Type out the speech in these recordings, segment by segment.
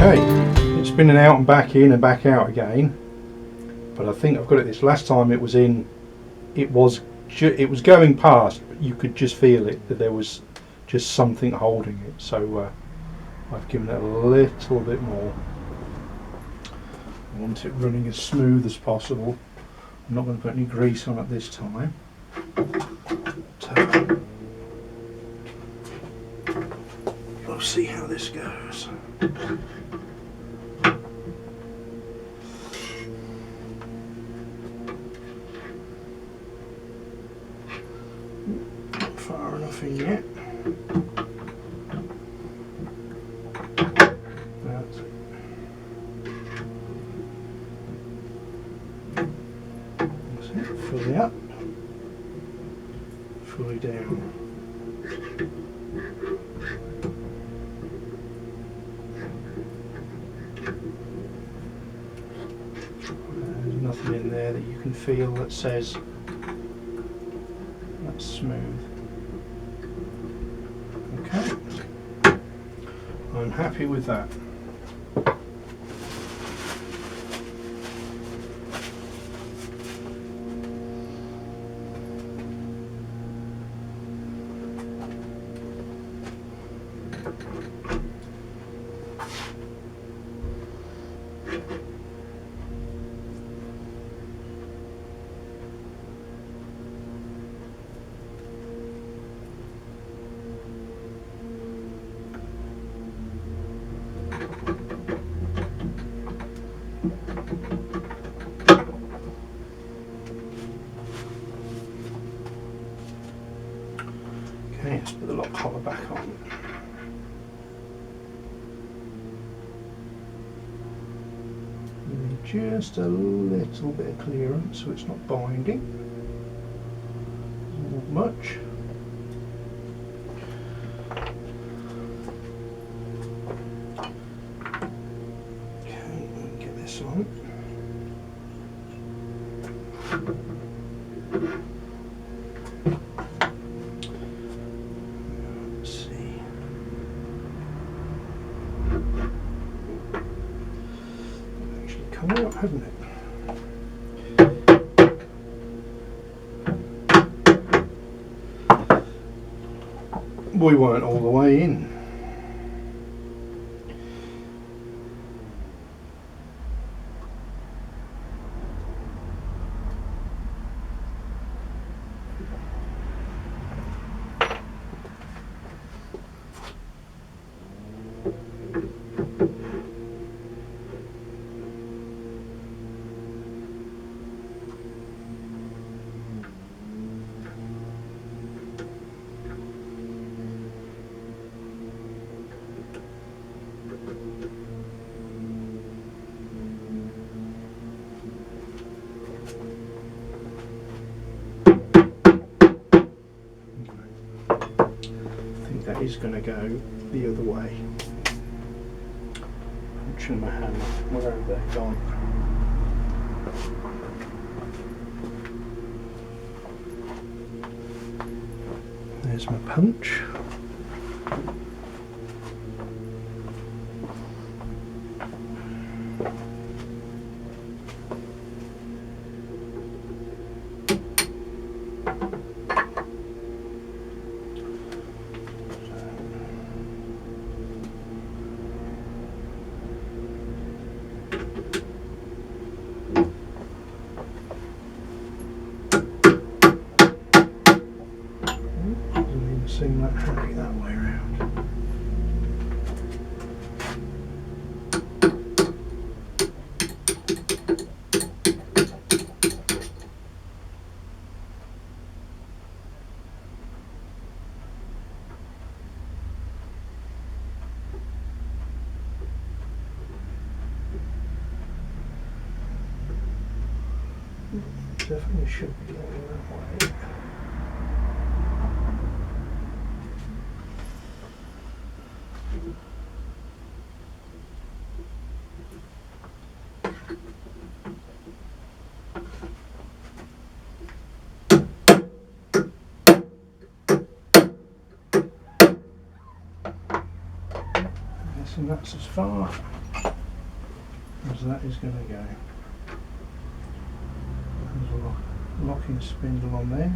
Okay, it's been an out and back in and back out again, but I think I've got it. This last time it was in, it was going past, but you could just feel it, that there was just something holding it. So I've given it a little bit more. I want it running as smooth as possible. I'm not going to put any grease on it this time. We'll see how this goes. Not far enough in yet. That's it. That's it. Fully up, fully down. There's nothing in there that you can feel that says that's smooth. Okay, I'm happy with that. Okay, let's put the lock collar back on. Just a little bit of clearance so it's not binding. Not much. Okay, let me get this on. Let's see. Actually come out, hasn't it? We weren't all the way in. That is going to go the other way. Punching my hammer. Where have they gone? There's my punch. Seem that happy that way around. Definitely should be going that way. And that's as far. as that is going to go. There's a locking spindle on there.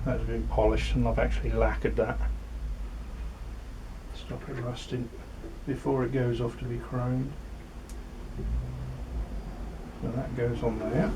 That's been polished and I've actually lacquered that. Stop it rusting before it goes off to be chromed. So that goes on there.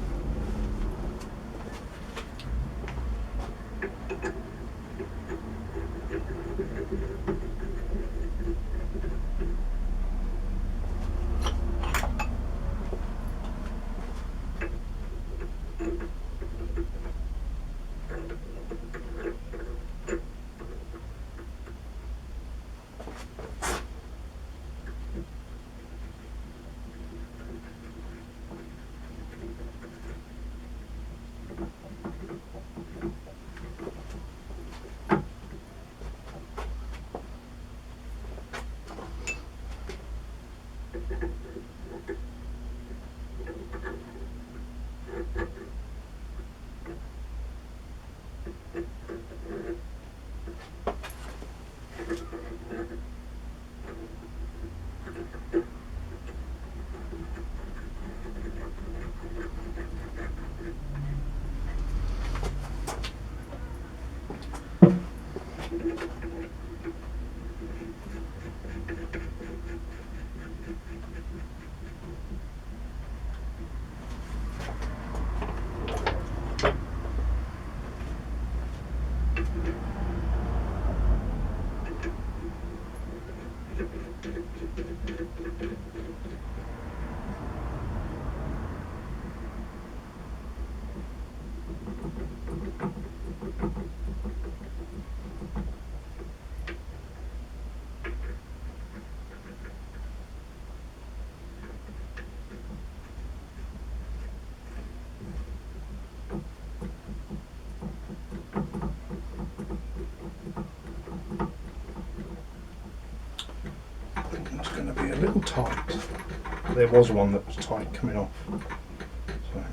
It's going to be a little tight. There was one that was tight coming off, so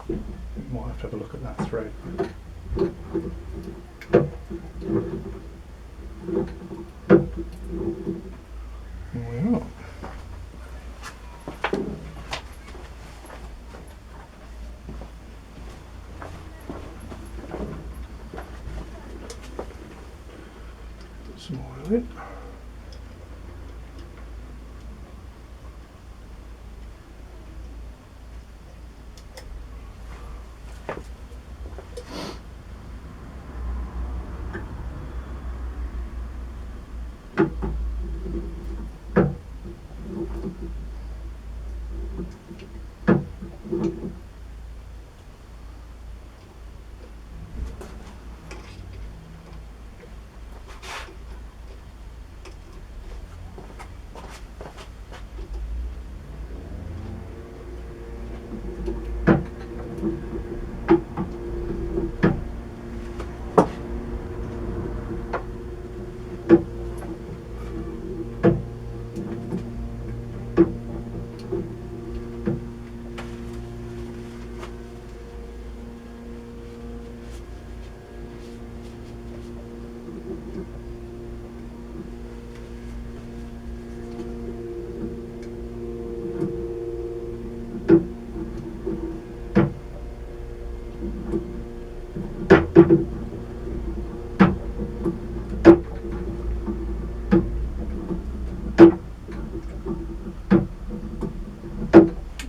we might have to have a look at that thread. Here we are. Some more of it.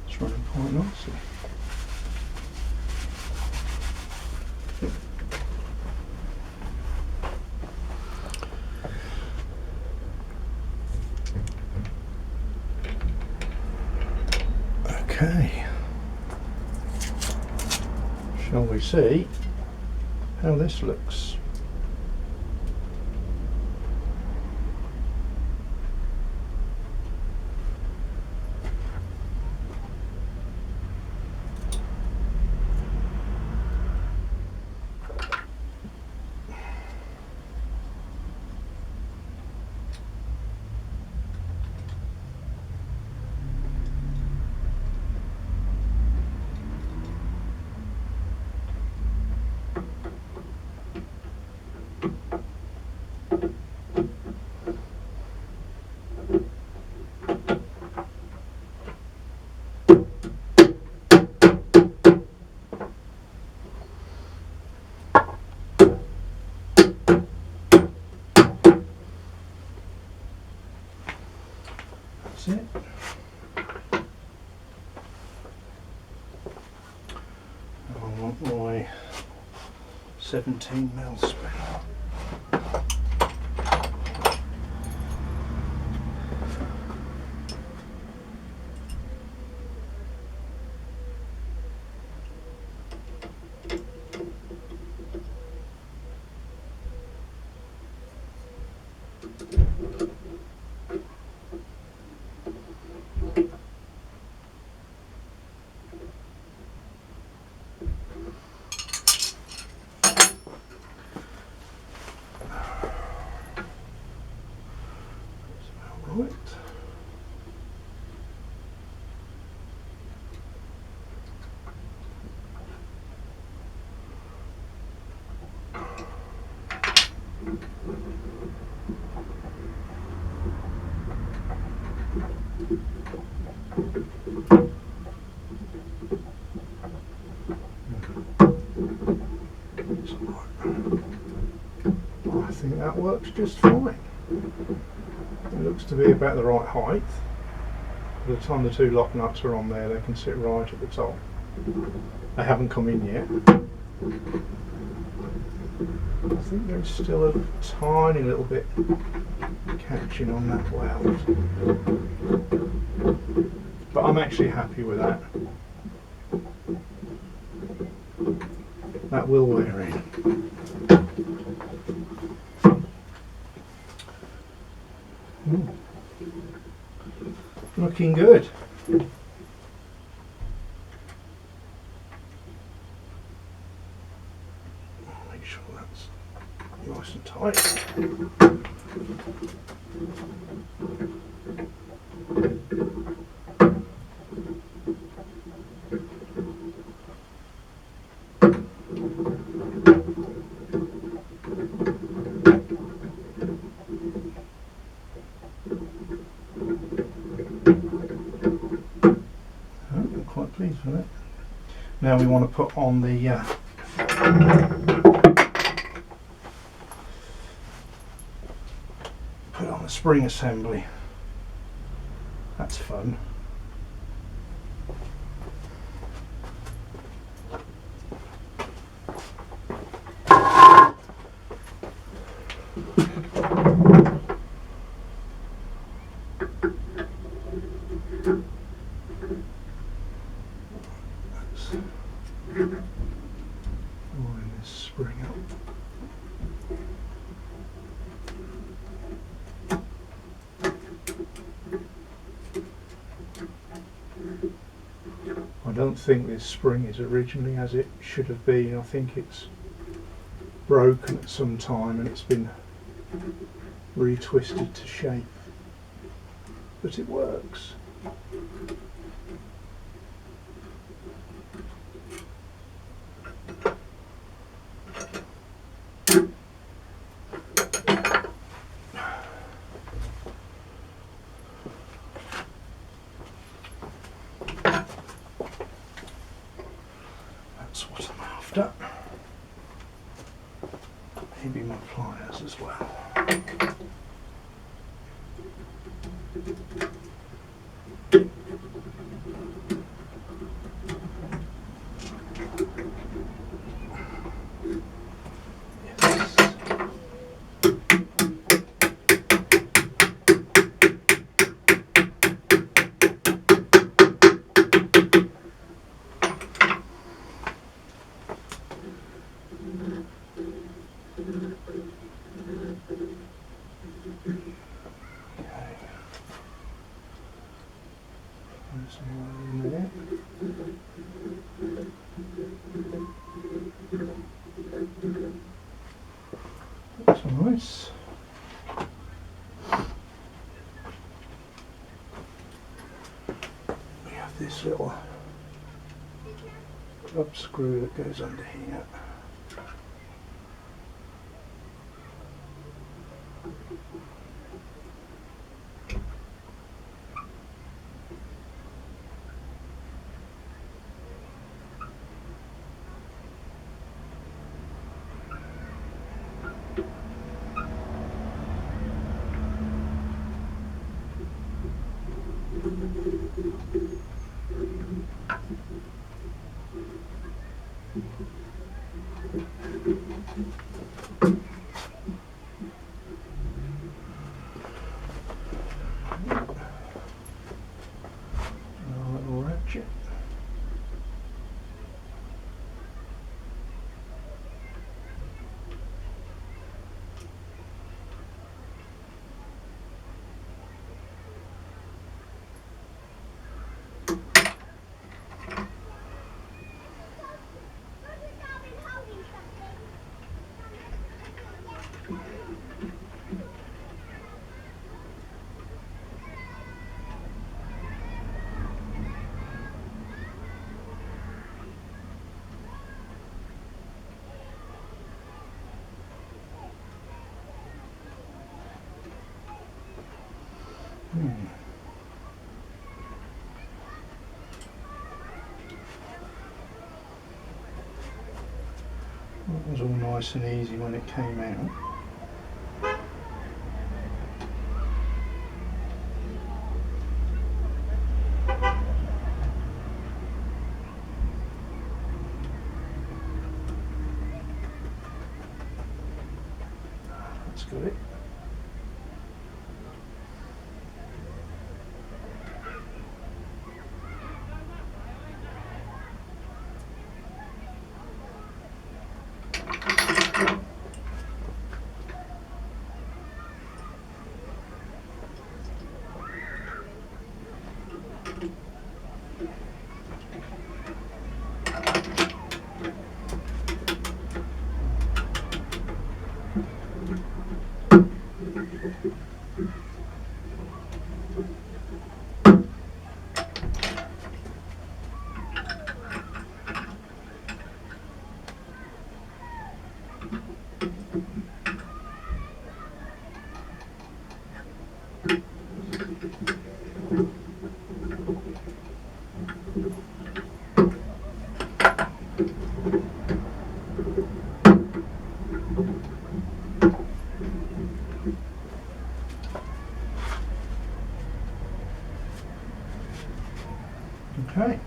It's running quite nicely. Okay, shall we see how this looks? That's it. I want my 17mm spring. Right. I think that works just fine. It looks to be about the right height. By the time the two lock nuts are on there, they can sit right at the top. They haven't come in yet. I think there's still a tiny little bit catching on that weld, but I'm actually happy with that. That will wear in. Looking good. Make sure that's nice and tight. I'm quite pleased with it. Now we want to put on the spring assembly. That's fun. Line this spring up. I don't think this spring is originally as it should have been. I think it's broken at some time and it's been retwisted to shape, but it works. That's what I'm after. Maybe my pliers as well. That's nice. We have this little club screw that goes under here. A little ratchet. It was all nice and easy when it came out. That's got it. Okay.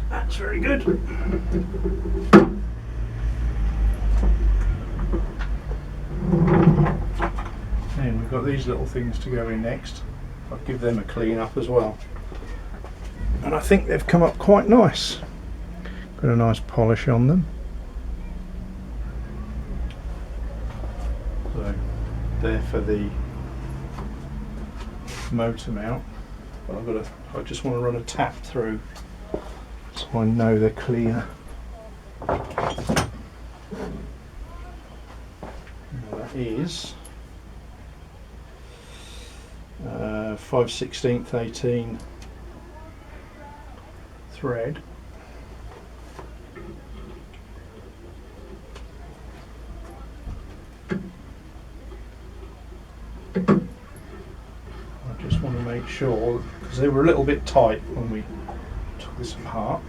That's very good. And we've got these little things to go in next. I'll give them a clean up as well. And I think they've come up quite nice. Got a nice polish on them. So they're for the motor mount. But I just want to run a tap through so I know they're clear. Now that is 5/16 18 thread. I just want to make sure, because they were a little bit tight when we took this apart.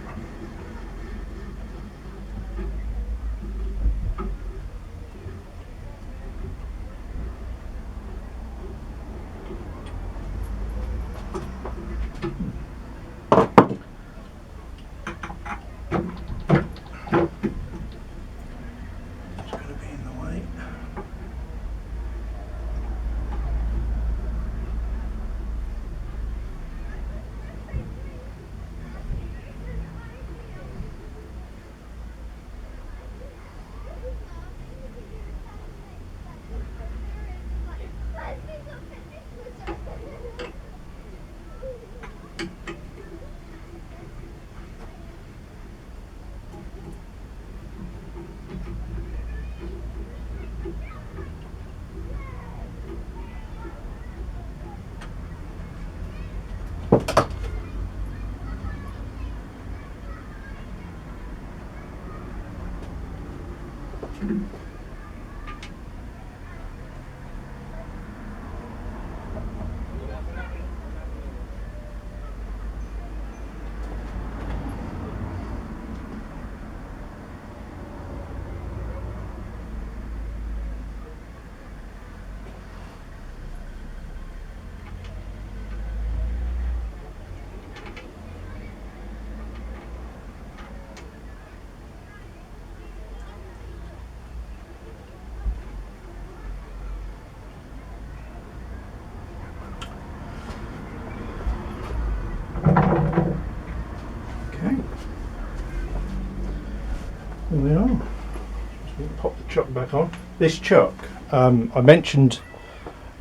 chuck back on. This chuck, I mentioned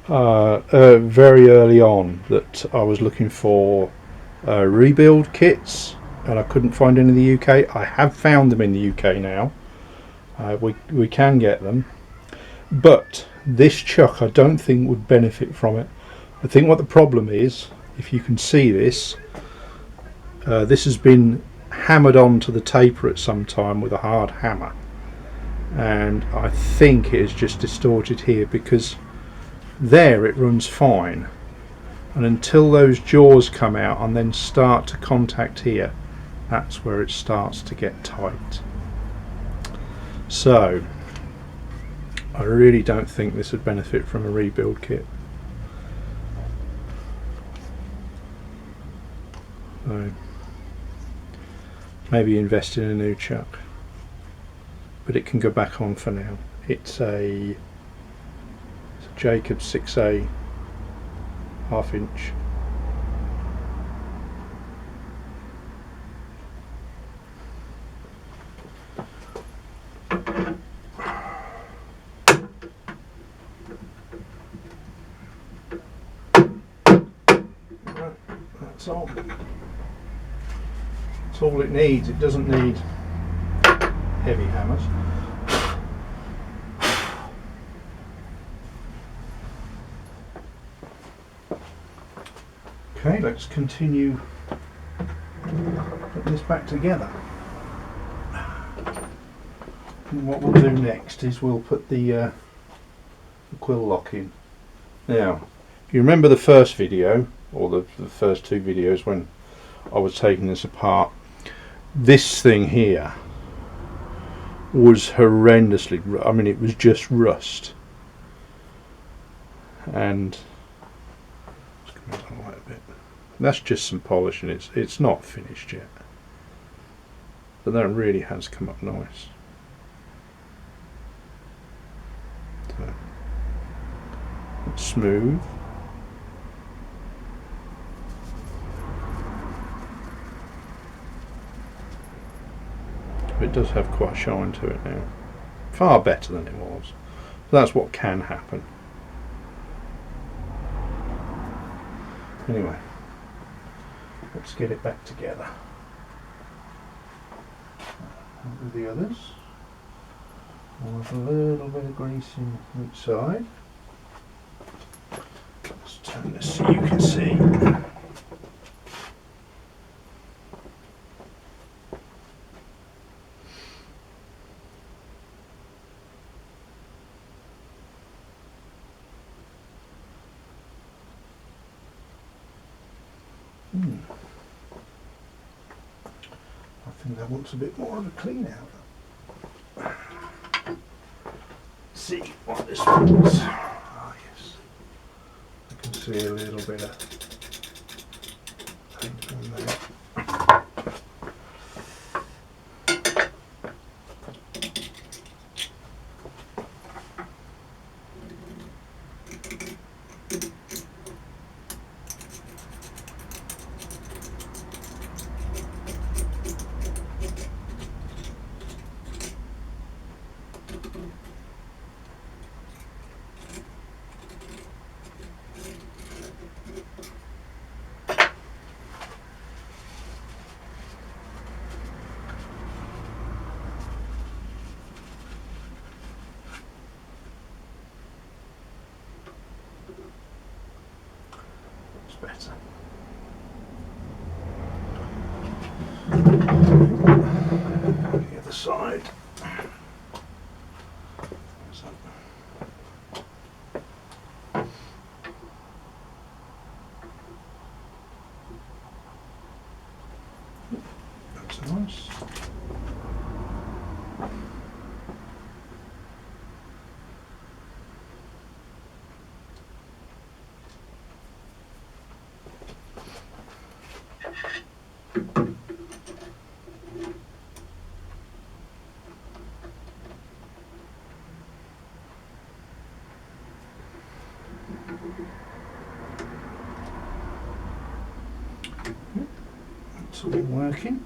very early on that I was looking for rebuild kits, and I couldn't find any in the UK. I have found them in the UK now. We can get them, but this chuck I don't think would benefit from it. I think what the problem is, if you can see this, this has been hammered onto the taper at some time with a hard hammer, and I think it is just distorted here, because there it runs fine, and until those jaws come out and then start to contact here, that's where it starts to get tight. So I really don't think this would benefit from a rebuild kit. So maybe invest in a new chuck, but it can go back on for now. It's a Jacobs 6A 1/2 inch. That's all. That's all it needs. It doesn't need heavy hammers. Okay, let's continue putting this back together. And what we'll do next is we'll put the quill lock in. Now, if you remember the first video, or the first two videos when I was taking this apart, this thing here was horrendously, I mean, it was just rust. And that's just some polishing. It's not finished yet, but that really has come up nice. So, smooth. It does have quite a shine to it now, far better than it was. But that's what can happen. Anyway, let's get it back together. With the others, we'll have a little bit of grease in each side. Let's turn this so you can see. I think that wants a bit more of a clean out. See what this wants. Ah, yes. I can see a little bit of paint on there. Better. The other side. That's nice. It's all working.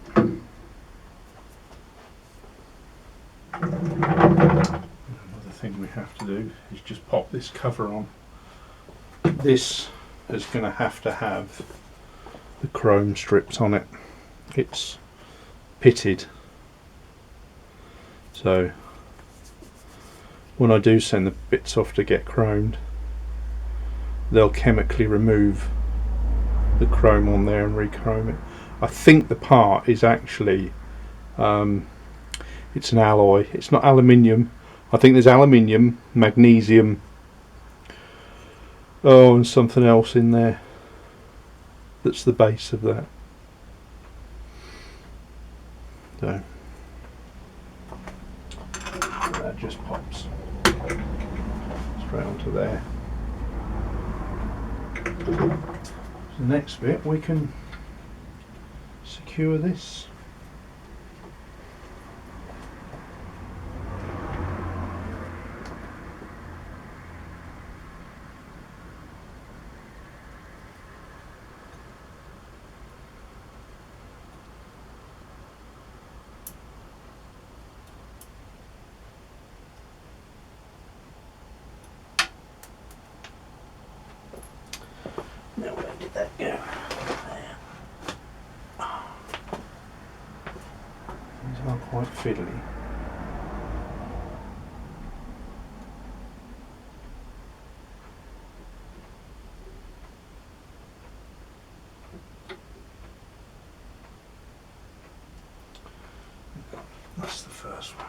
have to do is just pop this cover on. This is going to have the chrome strips on it. It's pitted, so when I do send the bits off to get chromed, they'll chemically remove the chrome on there and re-chrome it. I think the part is actually it's an alloy. It's not aluminium. I think there's aluminium, magnesium, and something else in there. That's the base of that. So that just pops straight onto there. So the next bit, we can secure this. Now where did that go? There. These are quite fiddly. That's the first one.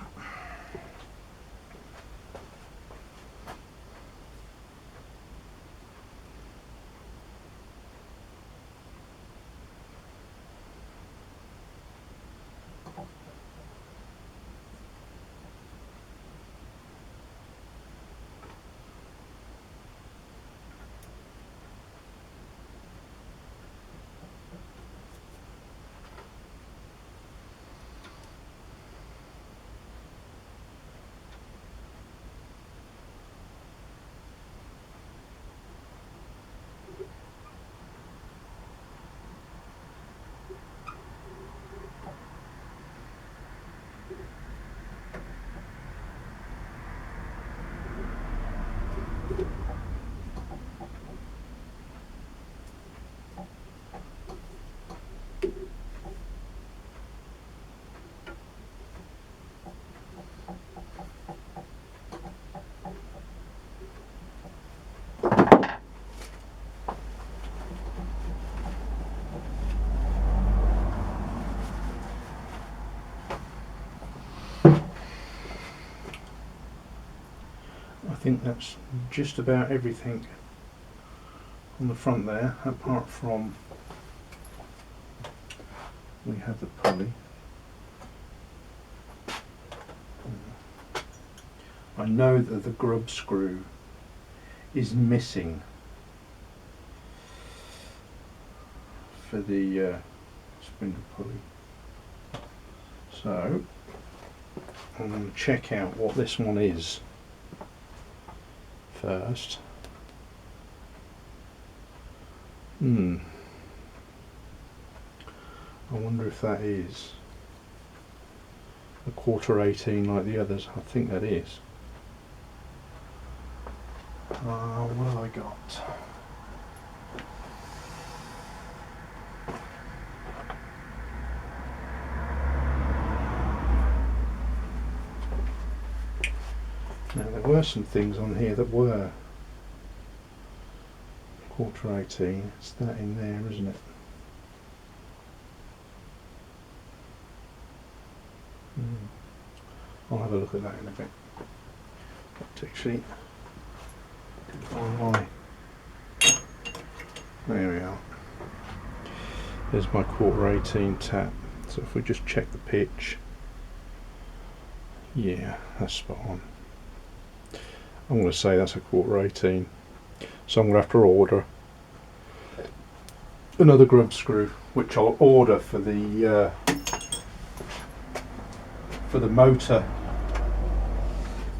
I think that's just about everything on the front there, apart from we have the pulley. I know that the grub screw is missing for the spindle pulley, so I'm going to check out what this one is first. I wonder if that is a 1/4 like the others. I think that is. What have I got? Now there were some things on here that were 1/4. It's that in there, isn't it? I'll have a look at that in a bit. Tech sheet. Find there we are. There's my 1/4 tap. So if we just check the pitch, yeah, that's spot on. I'm going to say that's a 1/4. So I'm going to have to order another grub screw, which I'll order for the motor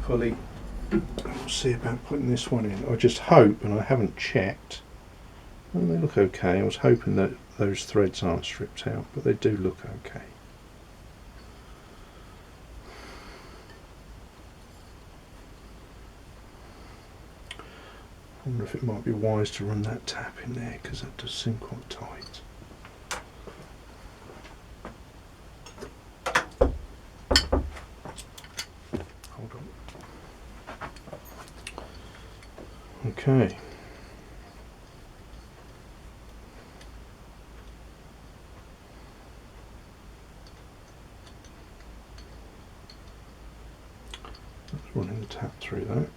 pulley. We'll see about putting this one in. I just hope, and I haven't checked, well, they look okay. I was hoping that those threads aren't stripped out, but they do look okay. I wonder if it might be wise to run that tap in there, because that does seem quite tight. Hold on. Okay. That's running the tap through that.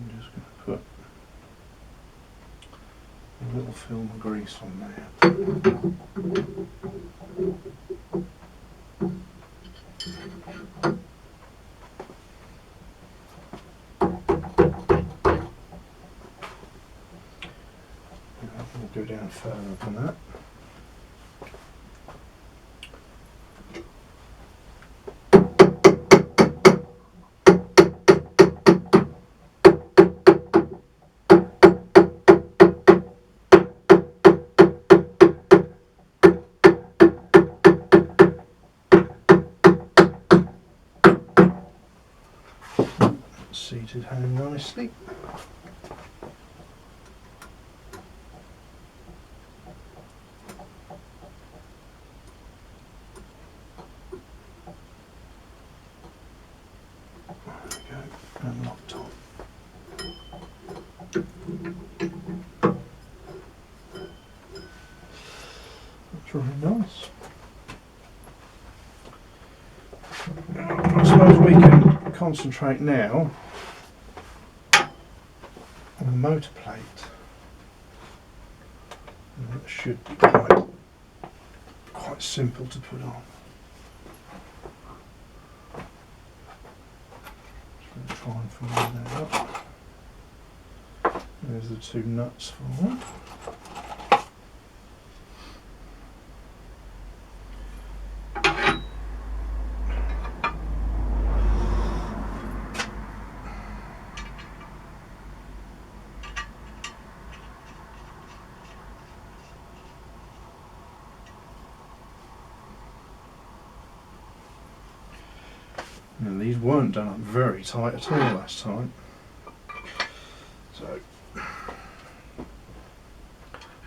I'm just going to put a little film of grease on there. We'll go down further than that. Seated home nicely. There we go, and locked on. That's really nice. I suppose we can concentrate now on the motor plate. And that should be quite simple to put on. Just going to try and find that up. There's the two nuts for that. And these weren't done up very tight at all last time. So I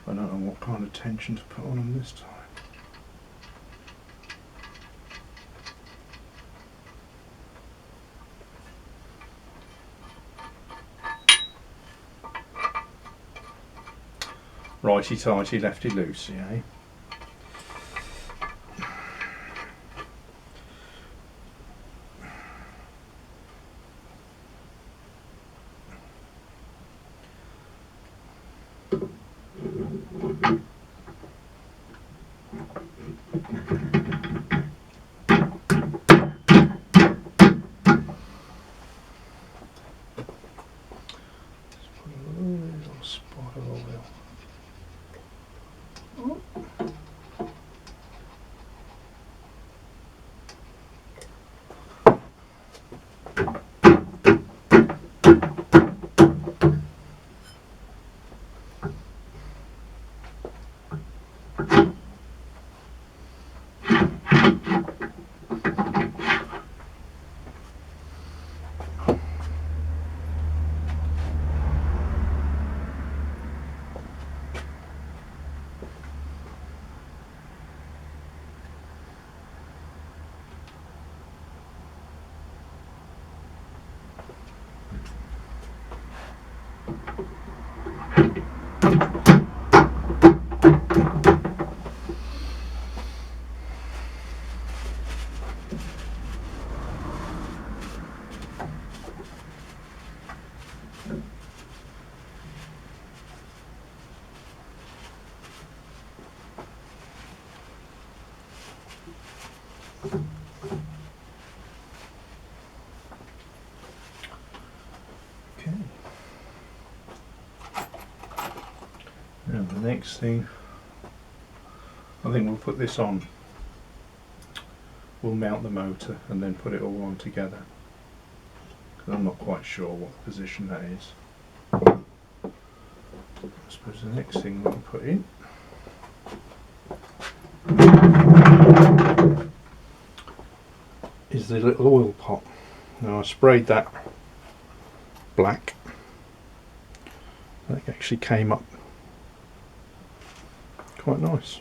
don't know what kind of tension to put on them this time. Righty tighty, lefty loosey, eh? Spot of oil. Oh. next thing, I think we'll put this on. We'll mount the motor and then put it all on together, because I'm not quite sure what position that is. I suppose the next thing we'll put in is the little oil pot. Now I sprayed that black. That actually came up quite nice.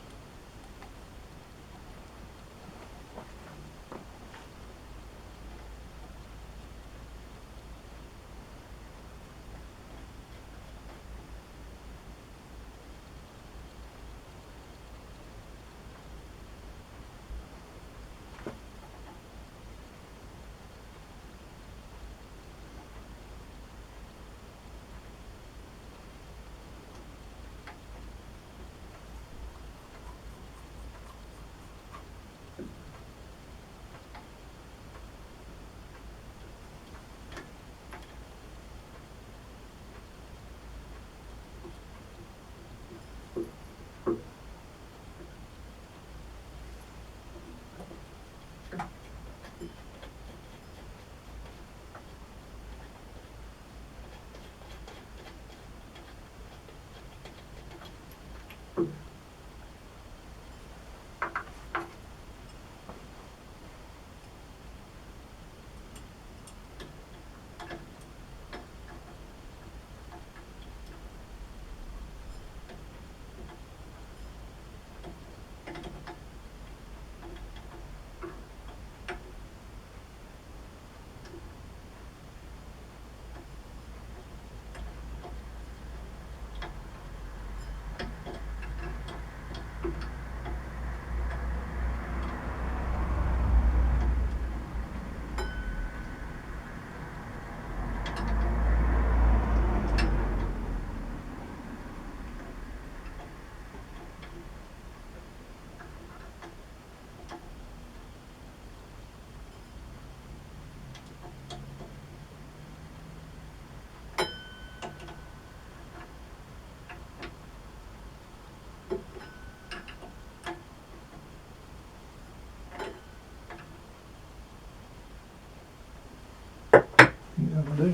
That'll do.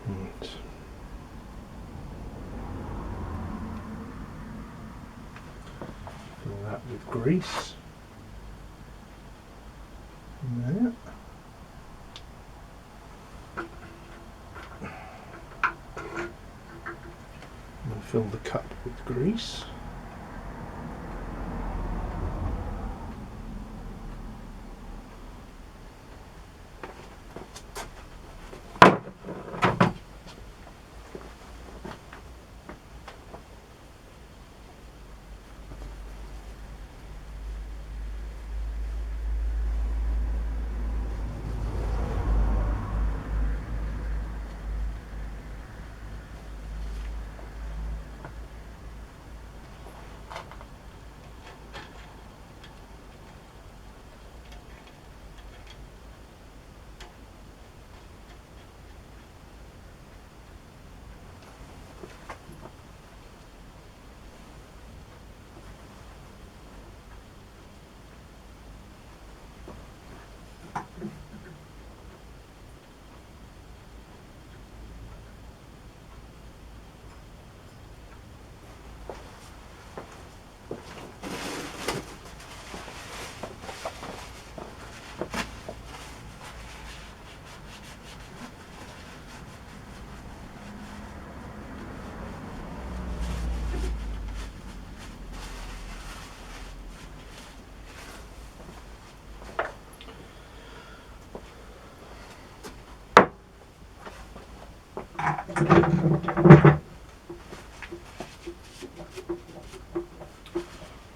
Right. Fill that with grease. There. And fill the cup with grease.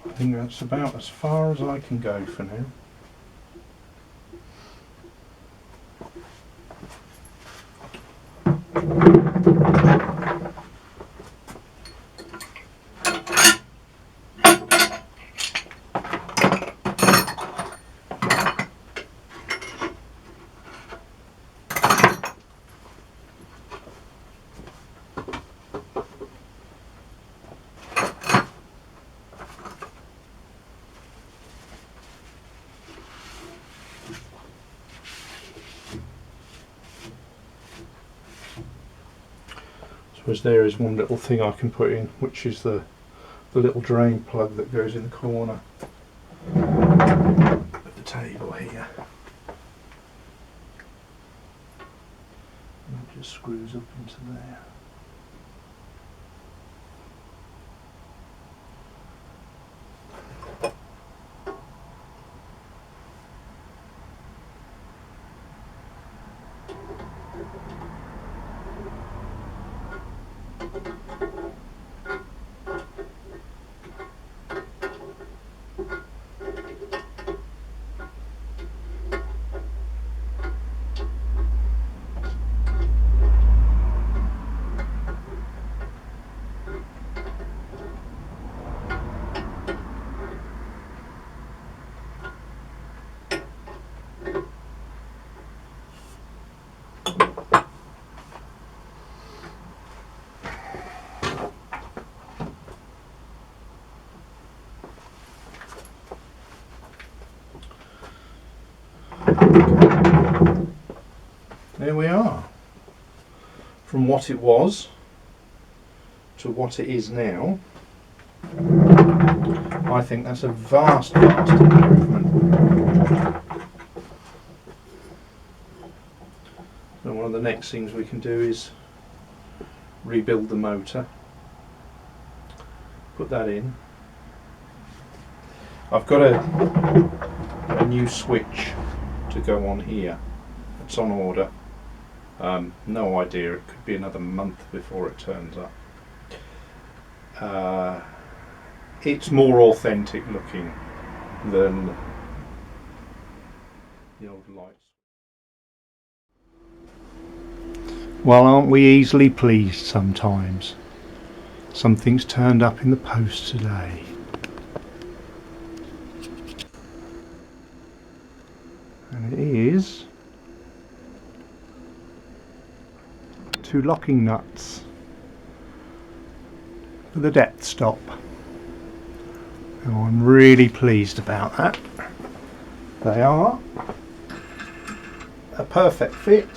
I think that's about as far as I can go for now. suppose there is one little thing I can put in, which is the little drain plug that goes in the corner of the table here. And it just screws up into there. There we are. From what it was to what it is now, I think that's a vast improvement. So one of the next things we can do is rebuild the motor, put that in. I've got a new switch to go on here. It's on order. No idea, it could be another month before it turns up. It's more authentic looking than the old lights. Well, aren't we easily pleased sometimes? Something's turned up in the post today. And it is 2 locking nuts for the depth stop. Oh, I'm really pleased about that. They are a perfect fit.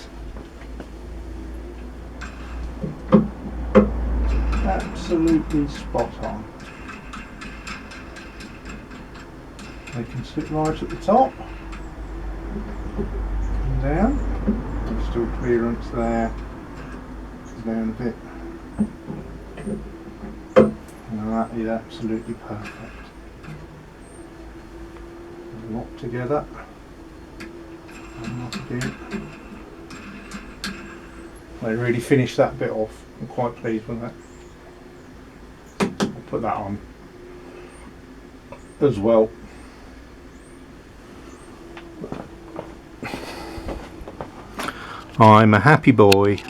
Absolutely spot on. They can sit right at the top and down. There's still clearance there. Down a bit. And that is absolutely perfect. Lock together. And lock again. They really finished that bit off. I'm quite pleased with that. I'll put that on as well. I'm a happy boy.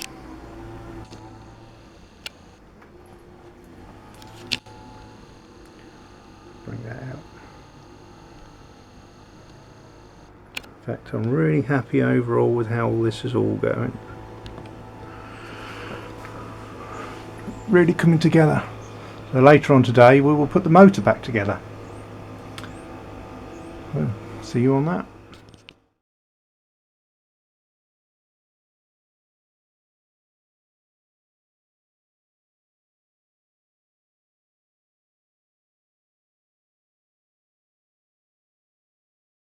Bring that out. In fact, I'm really happy overall with how all this is all going. Really coming together. So later on today we will put the motor back together. Well, see you on that.